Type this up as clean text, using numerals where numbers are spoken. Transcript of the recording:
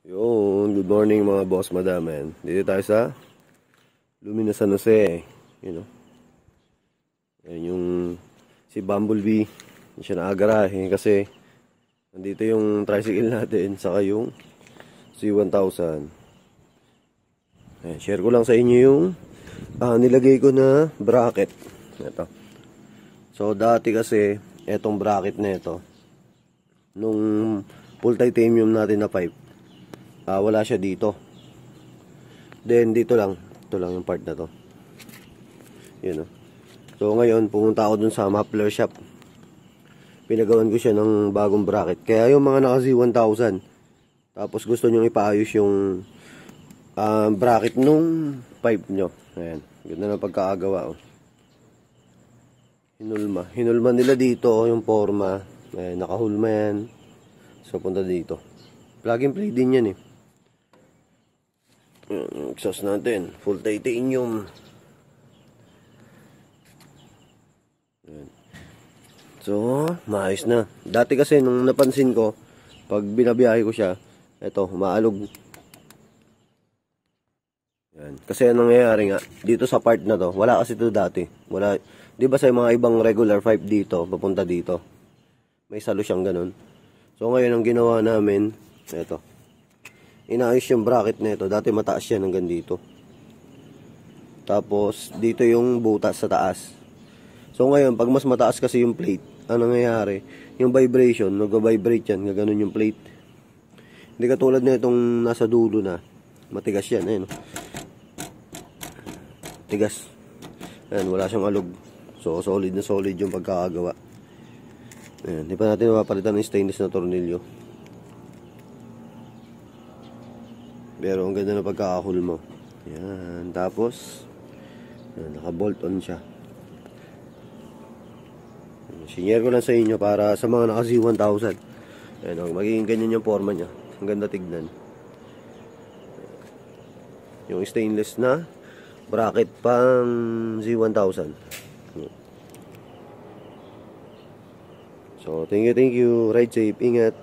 Yun, good morning mga boss madamen. Dito tayo sa Lumina San Jose. You know. Yan yung si Bumblebee. Hindi siya naagarahe kasi nandito yung tricycle natin saka yung C1000. Ayan, share ko lang sa inyo yung nilagay ko na bracket. Ito. So dati kasi etong bracket na ito nung full titanium natin na pipe, wala siya dito. Then dito lang, ito lang yung part na to. Yun o. So ngayon pumunta ako dun sa muffler shop. Pinagawan ko siya ng bagong bracket. Kaya yung mga naka Z1000, tapos gusto nyo ipaayos yung bracket nung pipe nyo. Ayan, ganda na pagkakagawa. Hinulma nila dito yung forma. Ayan, nakahulma yan. So punta dito. Plug and play din yan eh. Yung exhaust natin, full titanium. So, maayos na. Dati kasi nung napansin ko, pag binabiyahe ko siya, eto, maalog. Yan. Kasi anong nangyayari nga, dito sa part na to, wala kasi ito dati. Wala, di ba sa mga ibang regular pipe dito, papunta dito, may salo siyang ganun. So ngayon ang ginawa namin, eto, inaayos yung bracket na ito. Dati mataas yan hanggang dito. Tapos dito yung butas sa taas. So ngayon pag mas mataas kasi yung plate, ano nangyayari, yung vibration, nag-vibrate yan, gaganon yung plate. Hindi katulad na itong nasa dulo na matigas yan. Ayun, tigas. Ayan, wala siyang alog. So solid na solid yung pagkakagawa. Ayan, di pa natin mapapalitan ng stainless na tornilyo. Pero ang ganda na pagkakahul mo. Yan. Tapos, naka-bolt on siya. Sinare ko lang sa inyo para sa mga naka Z1000. Ayan, magiging ganyan yung forma niya. Ang ganda tignan. Yung stainless na bracket pang Z1000. So, thank you. Ride safe. Ingat.